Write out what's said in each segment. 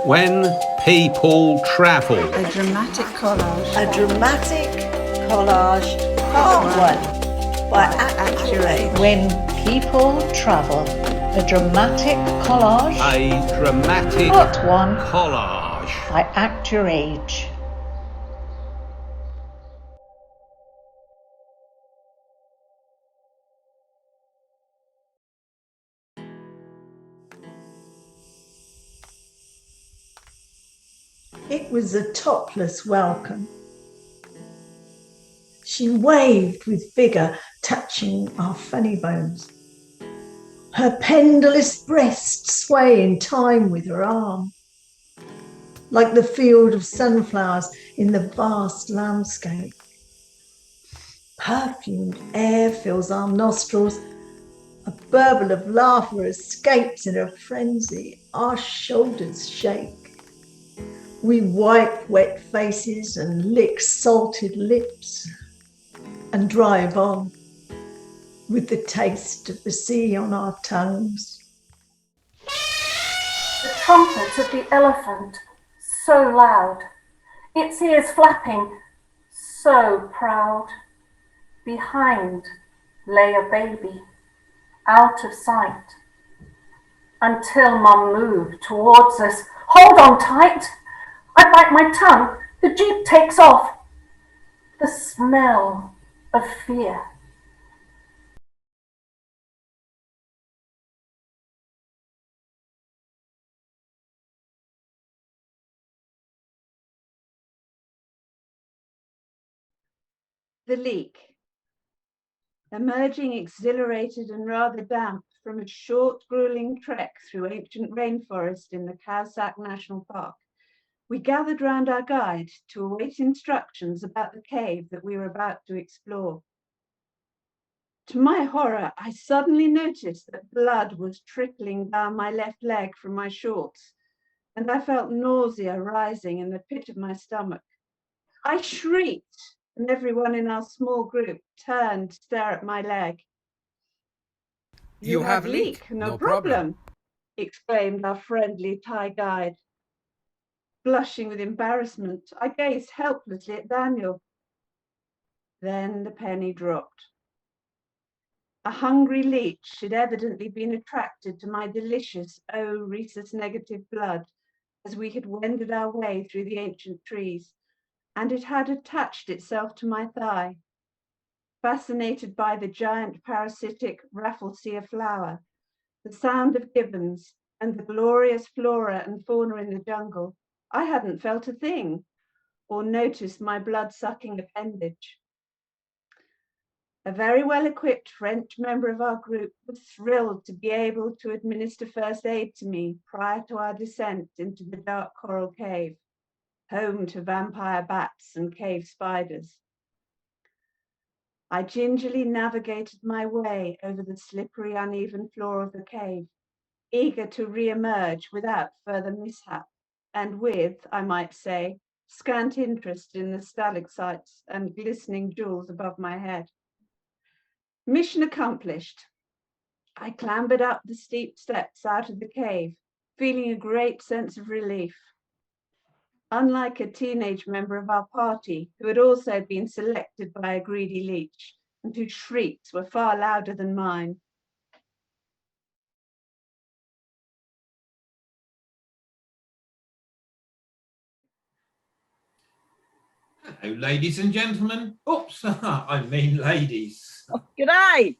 When people travel. A dramatic collage. A dramatic collage, part one, by Actuate. When people travel. A dramatic collage. A dramatic part one, collage. By Act Your Age. It was a topless welcome. She waved with vigour, touching our funny bones. Her pendulous breast sway in time with her arm, like the field of sunflowers in the vast landscape. Perfumed air fills our nostrils. A burble of laughter escapes in a frenzy. Our shoulders shake. We wipe wet faces and lick salted lips and drive on with the taste of the sea on our tongues. The trumpet of the elephant, so loud, its ears flapping, so proud. Behind lay a baby, out of sight, until Mum moved towards us. Hold on tight! I bite my tongue, the jeep takes off. The smell of fear. The leak. Emerging exhilarated and rather damp from a short, grueling trek through ancient rainforest in the Khao Sak National Park, we gathered round our guide to await instructions about the cave that we were about to explore. To my horror, I suddenly noticed that blood was trickling down my left leg from my shorts, and I felt nausea rising in the pit of my stomach. I shrieked, and everyone in our small group turned to stare at my leg. You have a leak, no problem, exclaimed our friendly Thai guide. Blushing with embarrassment, I gazed helplessly at Daniel. Then the penny dropped. A hungry leech had evidently been attracted to my delicious O rhesus negative blood as we had wended our way through the ancient trees, and it had attached itself to my thigh. Fascinated by the giant parasitic Rafflesia flower, the sound of gibbons, and the glorious flora and fauna in the jungle, I hadn't felt a thing or noticed my blood-sucking appendage. A very well-equipped French member of our group was thrilled to be able to administer first aid to me prior to our descent into the dark coral cave, home to vampire bats and cave spiders. I gingerly navigated my way over the slippery, uneven floor of the cave, eager to re-emerge without further mishap, and with, I might say, scant interest in the stalactites and glistening jewels above my head. Mission accomplished. I clambered up the steep steps out of the cave, feeling a great sense of relief. Unlike a teenage member of our party, who had also been selected by a greedy leech, and whose shrieks were far louder than mine. Hello, ladies and gentlemen. Oops, I mean ladies. Oh, g'day.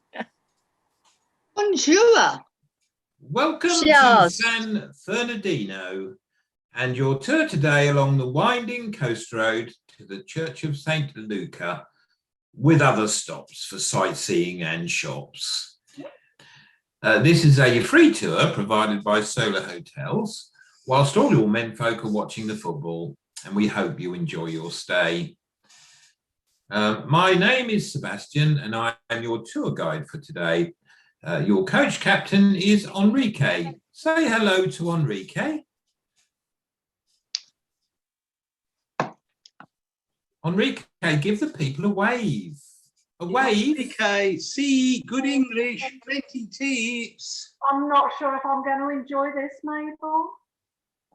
Bonjour. Welcome Cheers. to San Fernandino and your tour today along the winding coast road to the Church of St. Luca, with other stops for sightseeing and shops. This is a free tour provided by Solar Hotels, whilst all your menfolk are watching the football, and we hope you enjoy your stay. My name is Sebastian, and I am your tour guide for today. Your coach captain is Enrique. Say hello to Enrique. Enrique, give the people a wave. A wave. Enrique, see, good English, plenty tips. I'm not sure if I'm going to enjoy this, Mabel.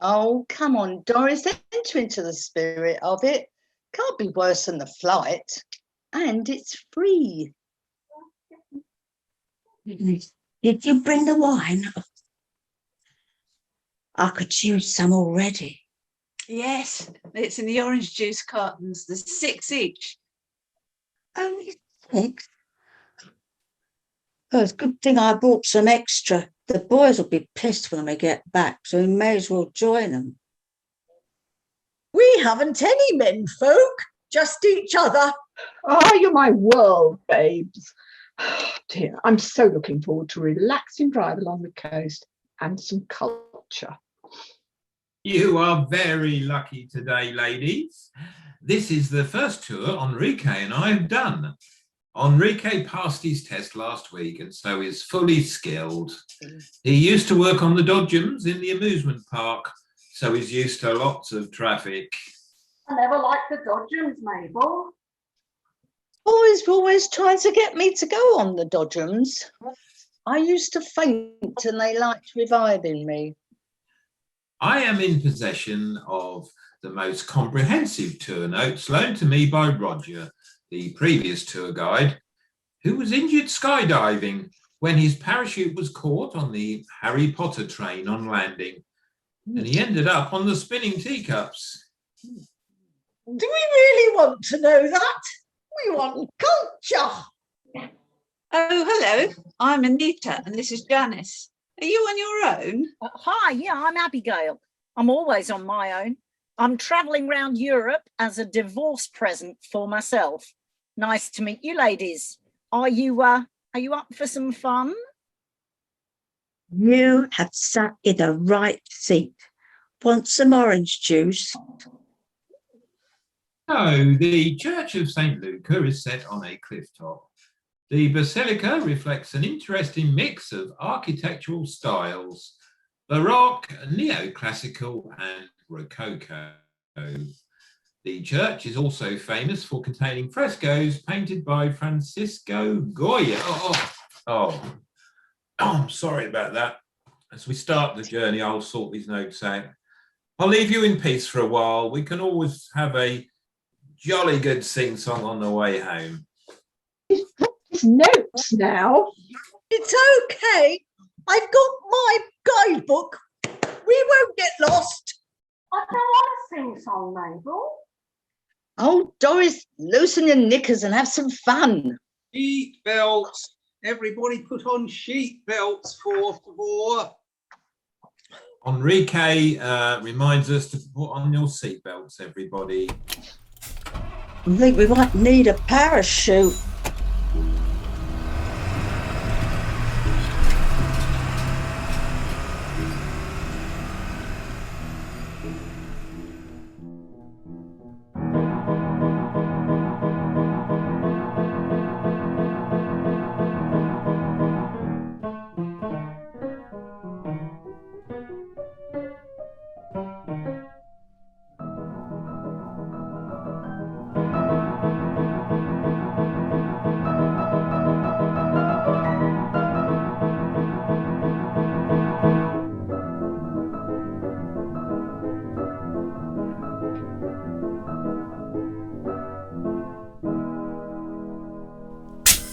Oh, come on, Doris, enter into the spirit of it. Can't be worse than the flight. And it's free. Did you bring the wine? I could use some already. Yes, it's in the orange juice cartons. There's 6 each. Only 6? Oh, it's a good thing I brought some extra. The boys will be pissed when we get back, so we may as well join them. We haven't any men folk, just each other. Oh, you're my world, babes. Oh, dear, I'm so looking forward to a relaxing drive along the coast and some culture. You are very lucky today, ladies. This is the first tour Enrique and I have done. Enrique passed his test last week and so is fully skilled. He used to work on the Dodgems in the amusement park, so he's used to lots of traffic. I never liked the Dodgems, Mabel. Boys were always trying to get me to go on the Dodgems. I used to faint and they liked reviving me. I am in possession of the most comprehensive tour notes loaned to me by Roger, the previous tour guide, who was injured skydiving when his parachute was caught on the Harry Potter train on landing, and he ended up on the spinning teacups. Do we really want to know that? We want culture. Oh, hello. I'm Anita and this is Janice. Are you on your own? Hi, yeah, I'm Abigail. I'm always on my own. I'm travelling around Europe as a divorce present for myself. Nice to meet you, ladies. Are you up for some fun? You have sat in the right seat. Want some orange juice? So, the Church of St. Luca is set on a cliff top. The basilica reflects an interesting mix of architectural styles, Baroque, neoclassical and Rococo. The church is also famous for containing frescoes painted by Francisco Goya. I'm sorry about that. As we start the journey, I'll sort these notes out. I'll leave you in peace for a while. We can always have a jolly good sing-song on the way home. His notes now. It's okay. I've got my guidebook. We won't get lost. I don't want to sing song, Mabel. Oh, Doris, loosen your knickers and have some fun. Seat belts. Everybody put on seat belts for favor. Enrique reminds us to put on your seatbelts, everybody. I think we might need a parachute.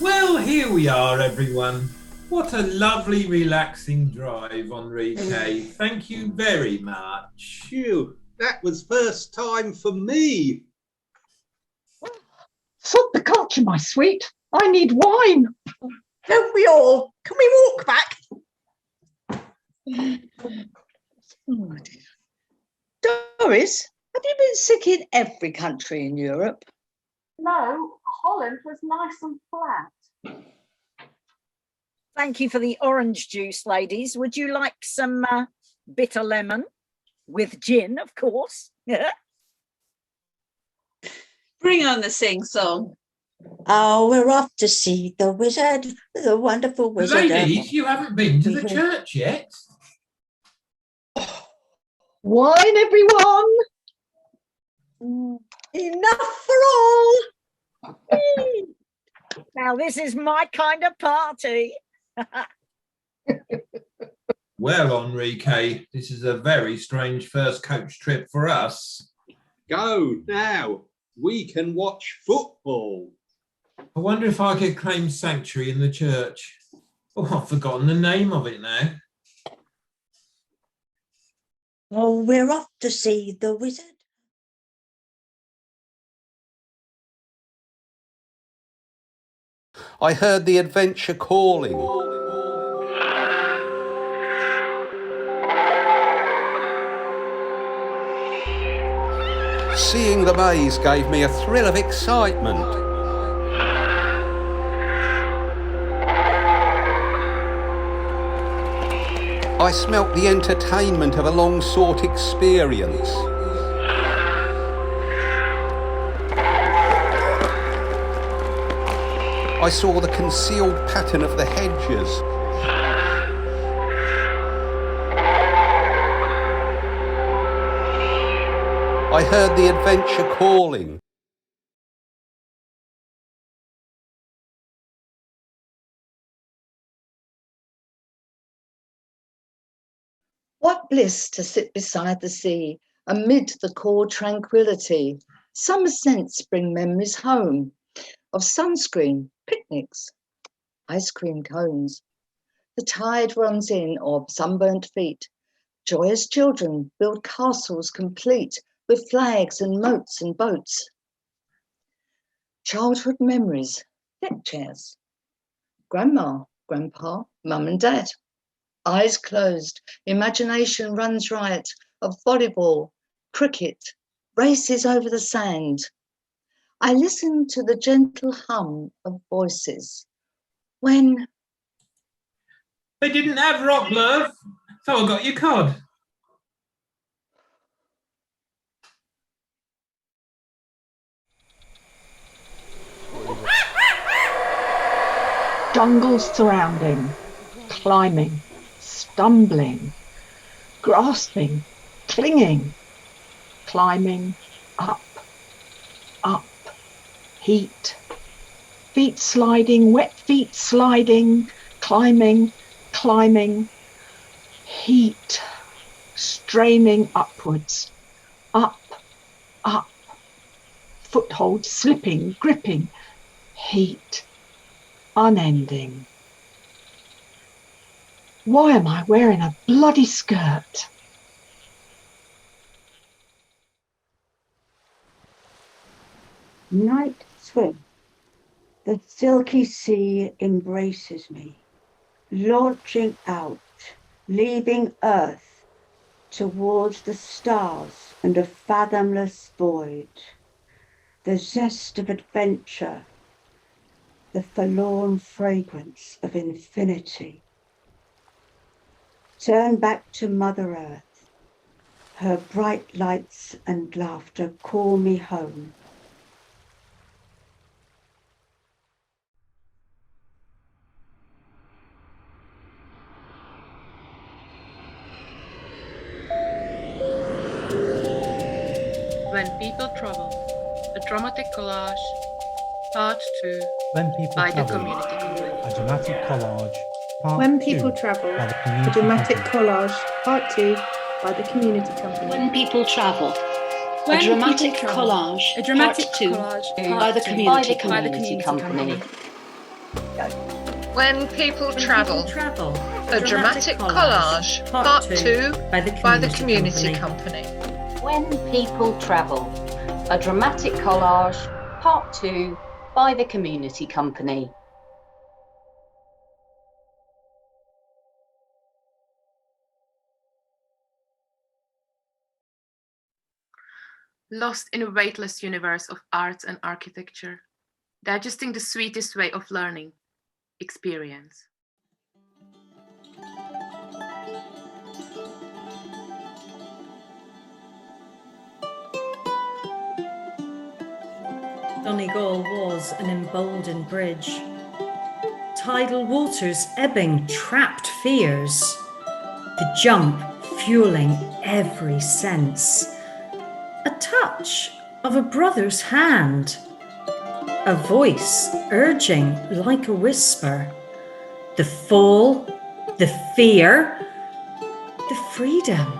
Well, here we are, everyone. What a lovely, relaxing drive, Enrique. Thank you very much. Phew, that was first time for me. Salt the culture, my sweet. I need wine. Don't we all? Can we walk back? Oh, dear. Doris, have you been sick in every country in Europe? No, Holland was nice and flat. Thank you for the orange juice, ladies. Would you like some bitter lemon with gin, of course? Bring on the sing-song. Oh, we're off to see the wizard, the wonderful wizard. Ladies, you haven't been to the church yet. Wine, everyone. Enough for all. Now, this is my kind of party. Well, Enrique, this is a very strange first coach trip for us. Go now. We can watch football. I wonder if I could claim sanctuary in the church. Oh, I've forgotten the name of it now. Oh, we're off to see the wizard. I heard the adventure calling. Seeing the maze gave me a thrill of excitement. I smelt the entertainment of a long-sought experience. I saw the concealed pattern of the hedges. I heard the adventure calling. What bliss to sit beside the sea, amid the cool tranquility. Summer scents bring memories home of sunscreen, picnics, ice cream cones. The tide runs in of sunburnt feet. Joyous children build castles complete with flags and moats and boats. Childhood memories, deck chairs. Grandma, grandpa, mum and dad. Eyes closed, imagination runs riot of volleyball, cricket, races over the sand. I listen to the gentle hum of voices when... They didn't have rock, love, so I got you cod. Jungles surrounding, climbing, stumbling, grasping, clinging, climbing, up, heat, feet sliding, wet feet sliding, climbing, heat, straining upwards, up, foothold slipping, gripping, heat, unending. Why am I wearing a bloody skirt? Night swim. The silky sea embraces me, launching out, leaving Earth towards the stars and a fathomless void. The zest of adventure, the forlorn fragrance of infinity. Turn back to Mother Earth. Her bright lights and laughter call me home. When People Travel, a dramatic collage, part 2, When People by the Travel, Community Company. a dramatic collage, part When 2, People Travel, by the a Community dramatic Company. collage, part 2, by the Community Company. When People Travel, When a dramatic People Travel, collage, a dramatic part 2, collage, by the part 2, Community by the Community Community Company. When People Travel, a dramatic collage, part 2, by the Community Company. When People Travel, a dramatic collage, part 2, by the Community Company. Lost in a weightless universe of arts and architecture, digesting the sweetest way of learning, experience. Donegal was an emboldened bridge. Tidal waters ebbing trapped fears. The jump fueling every sense. A touch of a brother's hand. A voice urging like a whisper. The fall, the fear, the freedom.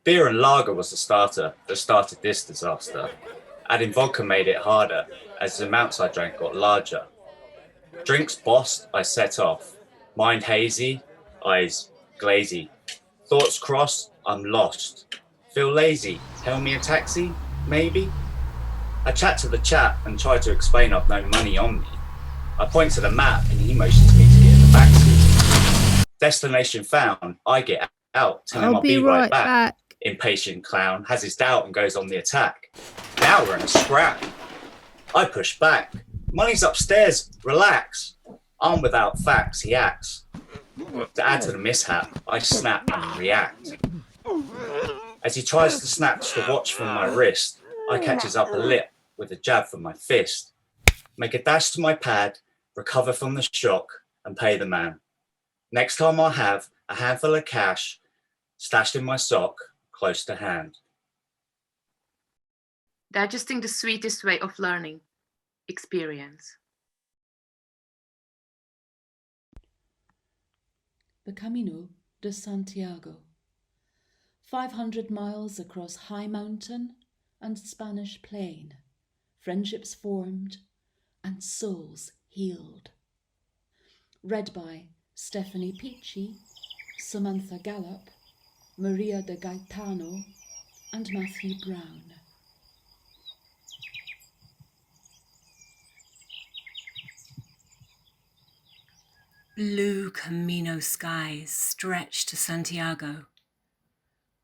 Beer and lager was the starter that started this disaster. Adding vodka made it harder as the amounts I drank got larger. Drinks bossed, I set off. Mind hazy, eyes glazy. Thoughts crossed, I'm lost. Feel lazy, hail me a taxi, maybe? I chat to the chap and try to explain I've no money on me. I point to the map and he motions me to get in the backseat. Destination found, I get out, tell him I'll be right back. Impatient clown has his doubt and goes on the attack. Now we're in a scrap. I push back. Money's upstairs, relax. Armed without facts, he acts. To add to the mishap, I snap and react. As he tries to snatch the watch from my wrist, I catch his upper lip with a jab from my fist. Make a dash to my pad, recover from the shock, and pay the man. Next time I'll have a handful of cash stashed in my sock, close to hand. Digesting the sweetest way of learning, experience. The Camino de Santiago. 500 miles across high mountain and Spanish plain, friendships formed and souls healed. Read by Stephanie Peachy, Samantha Gallup, Maria de Gaetano, and Matthew Brown. Blue Camino skies stretch to Santiago.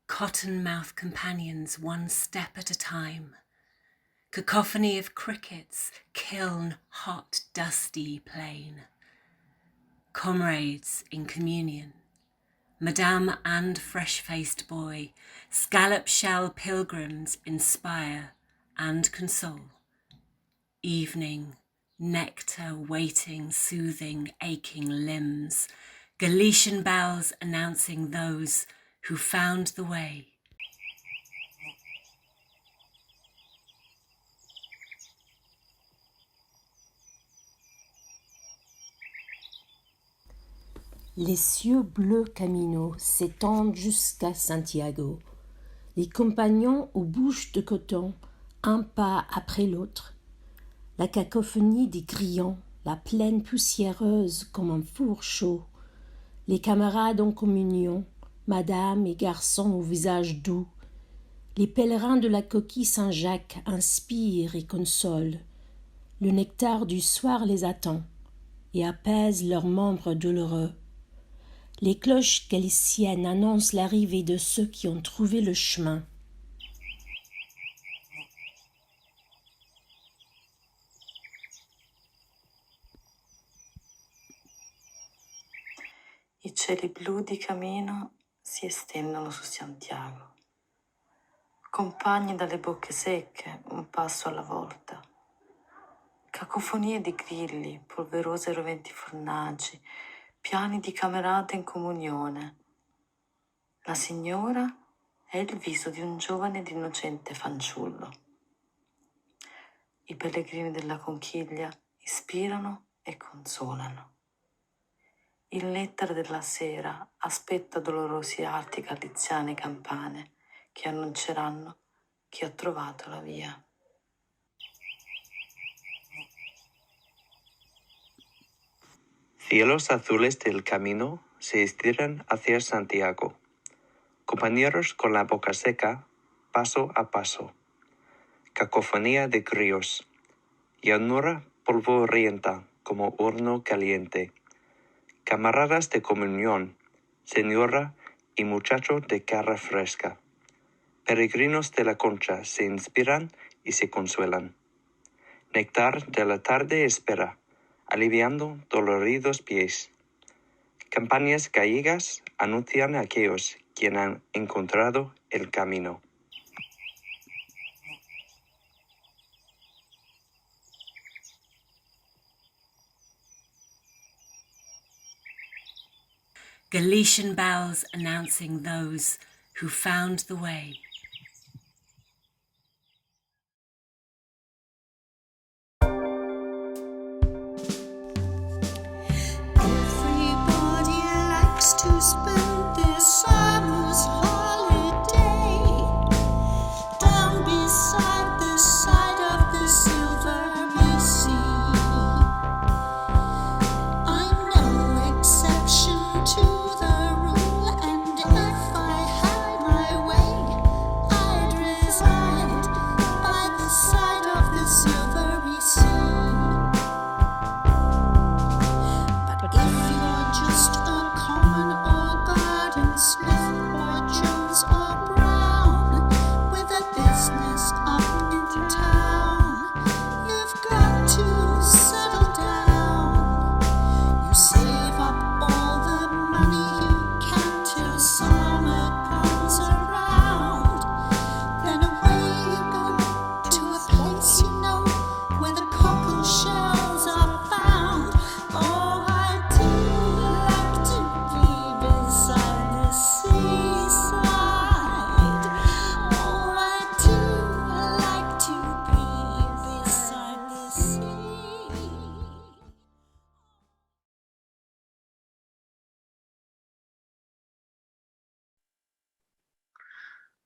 Cottonmouth companions one step at a time. Cacophony of crickets, kiln hot dusty plain. Comrades in communion. Madame and fresh-faced boy, scallop shell pilgrims inspire and console. Evening, nectar waiting, soothing aching limbs, Galician bells announcing those who found the way. Les cieux bleus Camino s'étendent jusqu'à Santiago. Les compagnons aux bouches de coton, un pas après l'autre. La cacophonie des grillons, la plaine poussiéreuse comme un four chaud. Les camarades en communion, madame et garçons au visage doux. Les pèlerins de la coquille Saint-Jacques inspirent et consolent. Le nectar du soir les attend et apaise leurs membres douloureux. Les cloches galiciennes annoncent l'arrivée de ceux qui ont trouvé le chemin. I cieli blu di Camino si estendono su Santiago. Compagni dalle bocche secche, un passo alla volta. Cacofonie di grilli, polverose roventi fornaggi, piani di camerate in comunione. La signora è il viso di un giovane ed innocente fanciullo. I pellegrini della conchiglia ispirano e consolano. Il nettare della sera aspetta dolorosi arti galiziane e campane che annunceranno chi ha trovato la via. Cielos azules del camino se estiran hacia Santiago. Compañeros con la boca seca, paso a paso. Cacofonía de grillos. Llanura polvorienta como horno caliente. Camaradas de comunión, señora y muchacho de cara fresca. Peregrinos de la Concha se inspiran y se consuelan. Néctar de la tarde espera, aliviando doloridos pies. Campañas gallegas anuncian a aquellos quienes han encontrado el camino. Galician bells announcing those who found the way. Everybody likes to spend their summer's holiday down beside the side of the silvery sea. I'm no exception to the rule, and if I had my way, I'd reside by the side of the silvery sea. But if you're just a common or garden smith or Jones or Brown with a business up in town, you've got to settle down. You save up all the money you can till summer comes around. Then away you go to a place you know where the cockle shells are found. Oh, I do like to be beside the seaside. Oh, I do like to be beside the sea.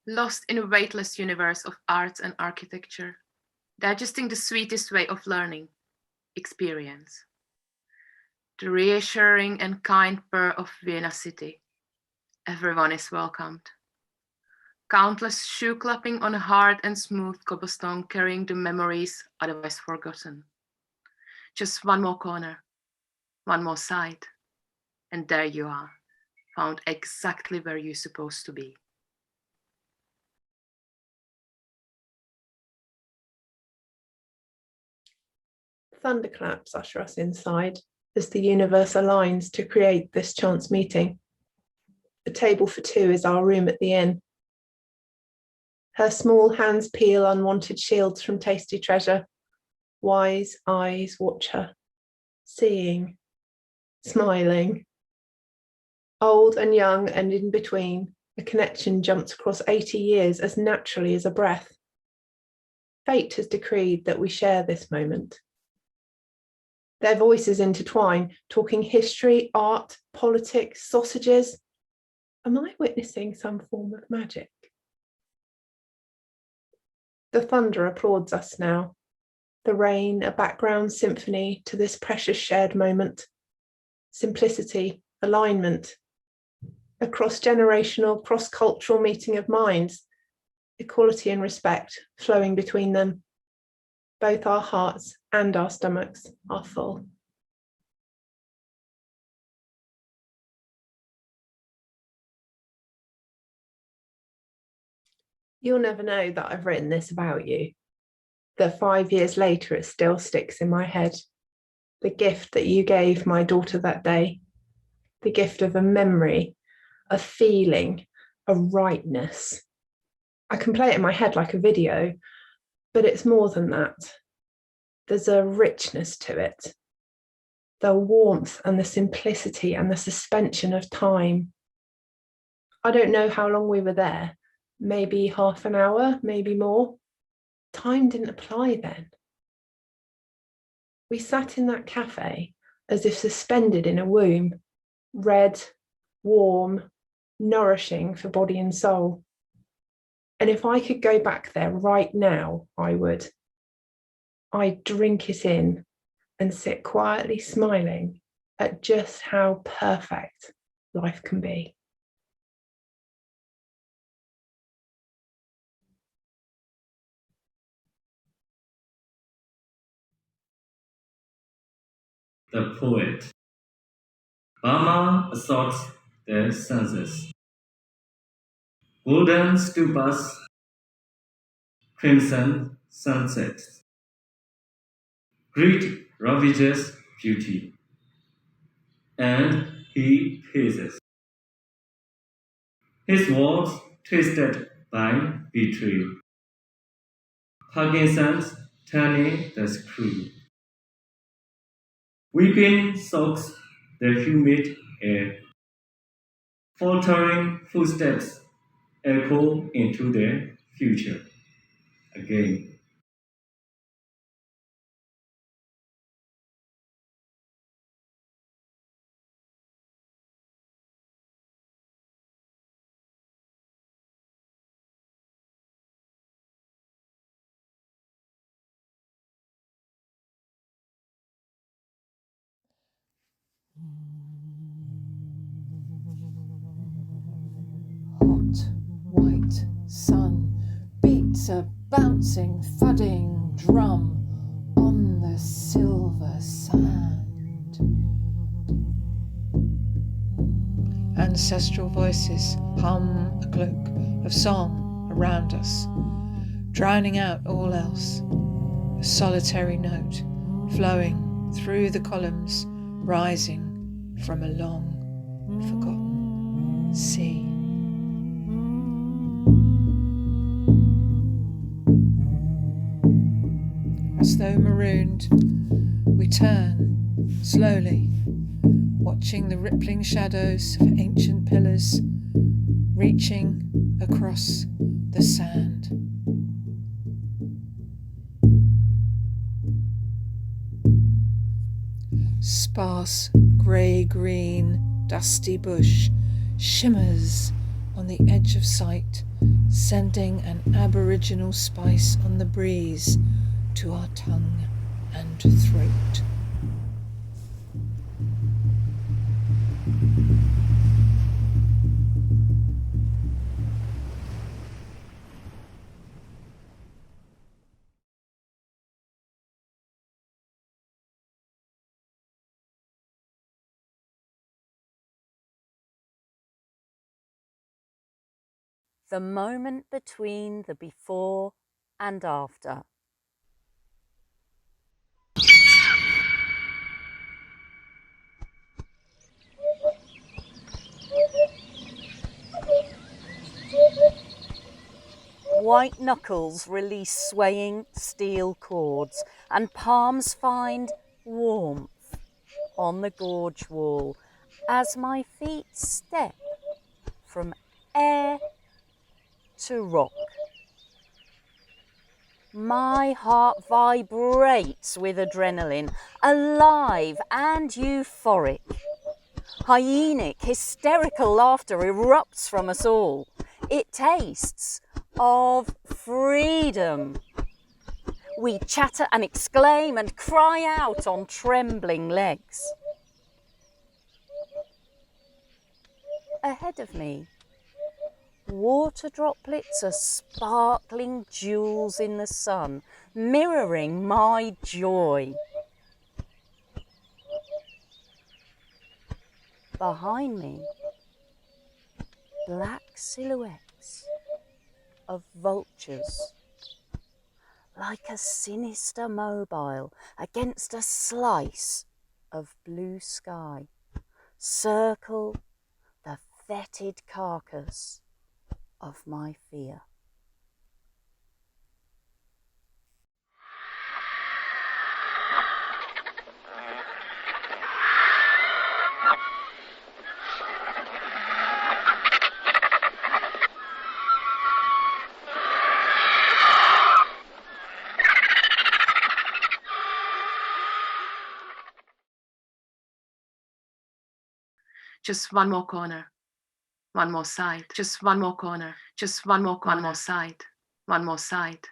Lost in a weightless universe of art and architecture, digesting the sweetest way of learning, experience. The reassuring and kind purr of Vienna City. Everyone is welcomed. Countless shoe clapping on a hard and smooth cobblestone carrying the memories otherwise forgotten. Just one more corner, one more side, and there you are, found exactly where you're supposed to be. Thunderclaps usher us inside as the universe aligns to create this chance meeting. A table for two is our room at the inn. Her small hands peel unwanted shields from tasty treasure. Wise eyes watch her, seeing, smiling. Old and young and in between, a connection jumps across 80 years as naturally as a breath. Fate has decreed that we share this moment. Their voices intertwine, talking history, art, politics, sausages. Am I witnessing some form of magic? The thunder applauds us now. The rain, a background symphony to this precious shared moment. Simplicity, alignment, a cross-generational, cross-cultural meeting of minds, equality and respect flowing between them. Both our hearts and our stomachs are full. You'll never know that I've written this about you, that 5 years later it still sticks in my head. The gift that you gave my daughter that day, the gift of a memory, a feeling, a rightness. I can play it in my head like a video, but it's more than that. There's a richness to it, the warmth and the simplicity and the suspension of time. I don't know how long we were there, maybe half an hour, maybe more. Time didn't apply then. We sat in that cafe as if suspended in a womb, red, warm, nourishing for body and soul. And if I could go back there right now, I would. I'd drink it in and sit quietly smiling at just how perfect life can be. The poet. Burma assaults the senses. Golden stupas, crimson sunsets. Greed ravages beauty, and he passes. His words twisted by betrayal. Parkinson's turning the screw. Weeping soaks the humid air. Faltering footsteps echo into the future again. Hot, white sun beats a bouncing, thudding drum on the silver sand. Ancestral voices hum a cloak of song around us, drowning out all else. A solitary note flowing through the columns, rising from a long forgotten sea. As though marooned, we turn slowly, watching the rippling shadows of ancient pillars reaching across the sand. Sparse, grey-green, dusty bush shimmers on the edge of sight, sending an aboriginal spice on the breeze to our tongue and throat. The moment between the before and after. White knuckles release swaying steel cords, and palms find warmth on the gorge wall as my feet step from air to rock. My heart vibrates with adrenaline, alive and euphoric. Hyenic, hysterical laughter erupts from us all. It tastes of freedom. We chatter and exclaim and cry out on trembling legs. Ahead of me, water droplets are sparkling jewels in the sun, mirroring my joy. Behind me, black silhouettes of vultures, like a sinister mobile against a slice of blue sky, circle the fetid carcass of my fear. Just one more corner, one more side, just one more corner, just one more side, one more side.